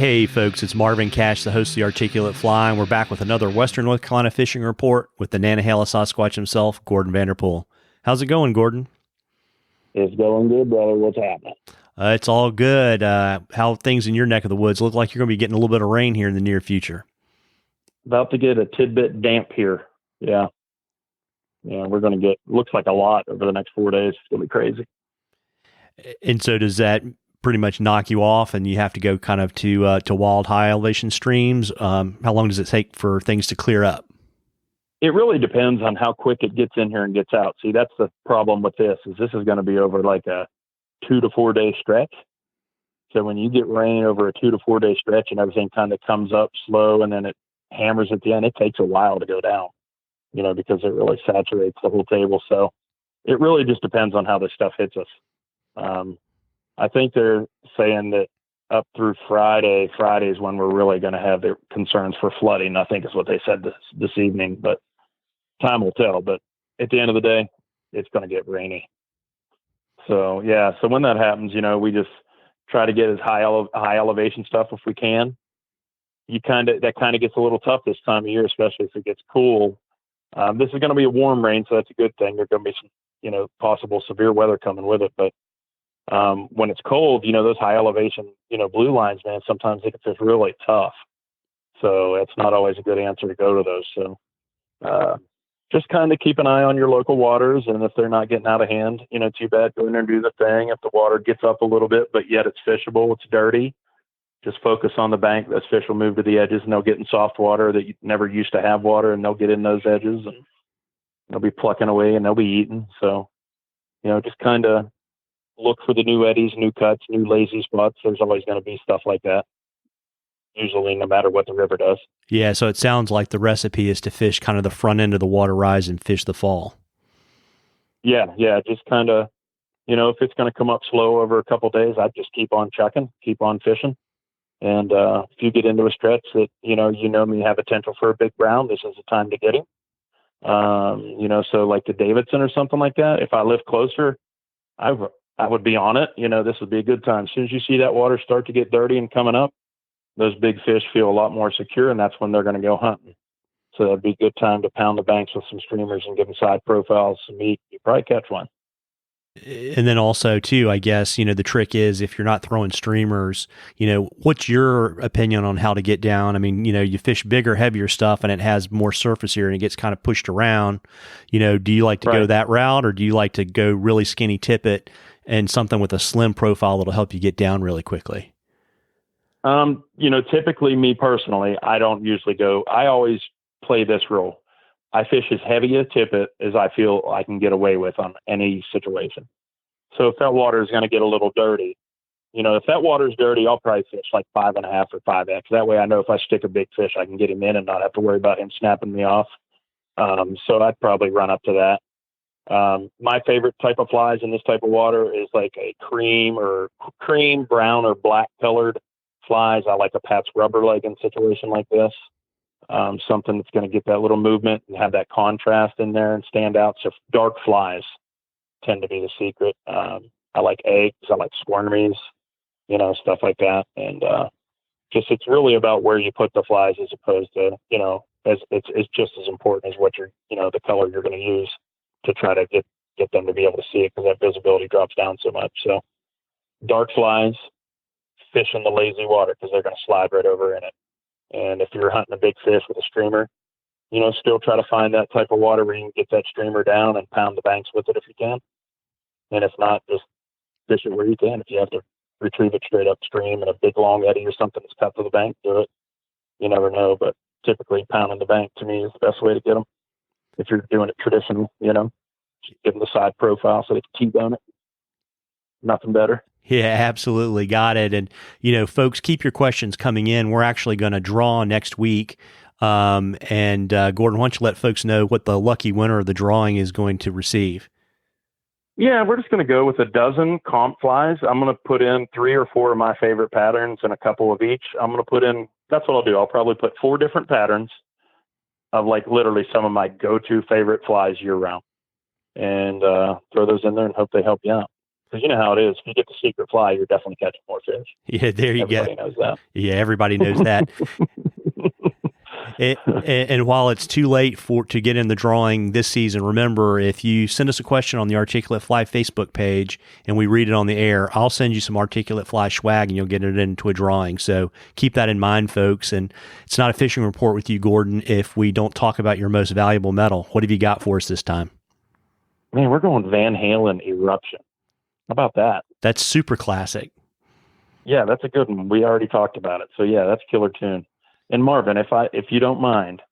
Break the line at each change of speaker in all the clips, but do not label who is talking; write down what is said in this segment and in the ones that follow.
Hey folks, it's Marvin Cash, the host of The Articulate Fly, and we're back with another Western North Carolina fishing report with the Nantahala Sasquatch himself, Gordon Vanderpool. How's it going, Gordon?
It's going good, brother. What's happening?
It's all good. How things in your neck of the woods? Look like you're going to be getting a little bit of rain here in the near future.
About to get a tidbit damp here. Yeah. Yeah, we're going to get, looks like a lot over the next 4 days. It's going to be crazy.
And so does that pretty much knock you off and you have to go kind of to wild high elevation streams? How long does it take for things to clear up?
It really depends on how quick it gets in here and gets out. See, that's the problem with this is going to be over like a 2 to 4 day stretch. So when you get rain over a 2 to 4 day stretch and everything kind of comes up slow and then it hammers at the end, it takes a while to go down, because it really saturates the whole table. So it really just depends on how this stuff hits us. I think they're saying that up through Friday is when we're really going to have the concerns for flooding, I think is what they said this evening, but time will tell. But at the end of the day, it's going to get rainy. So, yeah. So when that happens, we just try to get as high elevation stuff if we can. That kind of gets a little tough this time of year, especially if it gets cool. This is going to be a warm rain, so that's a good thing. There's going to be some, possible severe weather coming with it. But when it's cold, those high elevation, blue lines, man, sometimes it gets really tough. So it's not always a good answer to go to those. So just kind of keep an eye on your local waters. And if they're not getting out of hand, too bad, go in there and do the thing. If the water gets up a little bit, but yet it's fishable, it's dirty, just focus on the bank. Those fish will move to the edges and they'll get in soft water that you never used to have water, and they'll get in those edges and they'll be plucking away and they'll be eating. So, just kind of look for the new eddies, new cuts, new lazy spots. There's always going to be stuff like that, usually, no matter what the river does.
Yeah, so it sounds like the recipe is to fish kind of the front end of the water rise and fish the fall.
Yeah, just kind of, if it's going to come up slow over a couple of days, I'd just keep on chucking, keep on fishing. And if you get into a stretch that, you have potential for a big brown, this is the time to get him. So like the Davidson or something like that, if I live closer, I would be on it. This would be a good time. As soon as you see that water start to get dirty and coming up, those big fish feel a lot more secure, and that's when they're going to go hunting. So that'd be a good time to pound the banks with some streamers and give them side profiles, some meat. You probably catch one.
And then also too, I guess, the trick is if you're not throwing streamers, what's your opinion on how to get down? I mean, you fish bigger, heavier stuff and it has more surface area and it gets kind of pushed around. Do you like to go that route, or do you like to go really skinny tippet and something with a slim profile that'll help you get down really quickly?
Typically me personally, I don't usually go. I always play this rule. I fish as heavy a tippet as I feel I can get away with on any situation. So if that water is going to get a little dirty, if that water is dirty, I'll probably fish like 5.5 or 5X. That way I know if I stick a big fish, I can get him in and not have to worry about him snapping me off. So I'd probably run up to that. My favorite type of flies in this type of water is like a cream, brown, or black colored flies. I like a Pat's rubber legging situation like this. Something that's going to get that little movement and have that contrast in there and stand out. So dark flies tend to be the secret. I like eggs. I like squirmies, stuff like that. And it's really about where you put the flies as opposed to, as it's just as important as what you're, the color you're going to use to try to get them to be able to see it, because that visibility drops down so much. So dark flies, fish in the lazy water because they're going to slide right over in it. And if you're hunting a big fish with a streamer, still try to find that type of water where you can get that streamer down and pound the banks with it if you can. And if not, just fish it where you can. If you have to retrieve it straight upstream in a big long eddy or something that's cut to the bank, do it. You never know, but typically pounding the bank to me is the best way to get them. If you're doing it traditional, just give them the side profile so they can T-bone it. Nothing better.
Yeah, absolutely. Got it. And, folks, keep your questions coming in. We're actually going to draw next week. Gordon, why don't you let folks know what the lucky winner of the drawing is going to receive?
Yeah, we're just going to go with a dozen comp flies. I'm going to put in 3 or 4 of my favorite patterns and a couple of each. I'm going to put in, that's what I'll do. I'll probably put 4 different patterns of like literally some of my go-to favorite flies year round, and throw those in there and hope they help you out. Because you know how it is. If you get the secret fly, you're definitely catching more fish.
Yeah, there you
Everybody
go.
knows that.
Yeah, everybody knows that. And while it's too late to get in the drawing this season, remember, if you send us a question on the Articulate Fly Facebook page and we read it on the air, I'll send you some Articulate Fly swag and you'll get it into a drawing. So keep that in mind, folks. And it's not a fishing report with you, Gordon, if we don't talk about your most valuable metal. What have you got for us this time?
Man, we're going Van Halen Eruption. How about that?
That's super classic.
Yeah, that's a good one. We already talked about it. So yeah, that's a killer tune. And Marvin, if you don't mind,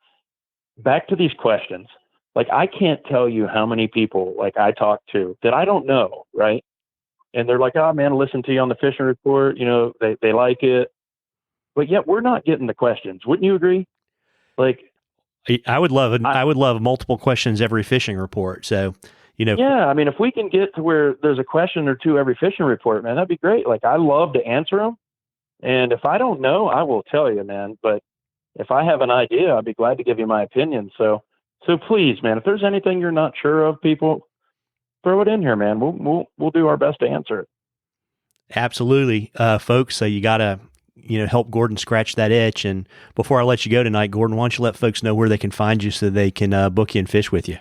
back to these questions. Like, I can't tell you how many people like I talk to that I don't know, right? And they're like, "Oh man, listen to you on the fishing report. You know, they like it." But yet we're not getting the questions. Wouldn't you agree? Like,
I would love multiple questions every fishing report. So,
yeah, I mean, if we can get to where there's a question or two every fishing report, man, that'd be great. Like, I love to answer them. And if I don't know, I will tell you, man. But if I have an idea, I'd be glad to give you my opinion. So please, man, if there's anything you're not sure of, people, throw it in here, man. We'll do our best to answer it.
Absolutely, folks. So you gotta, help Gordon scratch that itch. And before I let you go tonight, Gordon, why don't you let folks know where they can find you so they can book you and fish with you?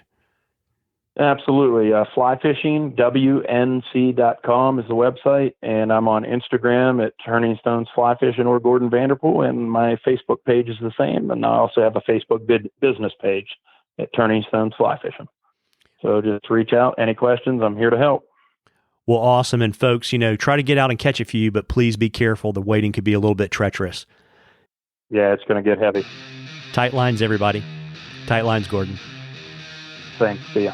Absolutely. Fly fishing, WNC.com is the website. And I'm on Instagram at Turning Stones Fly Fishing or Gordon Vanderpool. And my Facebook page is the same. And I also have a Facebook business page at Turning Stones Fly Fishing. So just reach out. Any questions? I'm here to help.
Well, awesome. And folks, try to get out and catch a few, but please be careful. The wading could be a little bit treacherous.
Yeah, it's going to get heavy.
Tight lines, everybody. Tight lines, Gordon.
Thanks. See ya.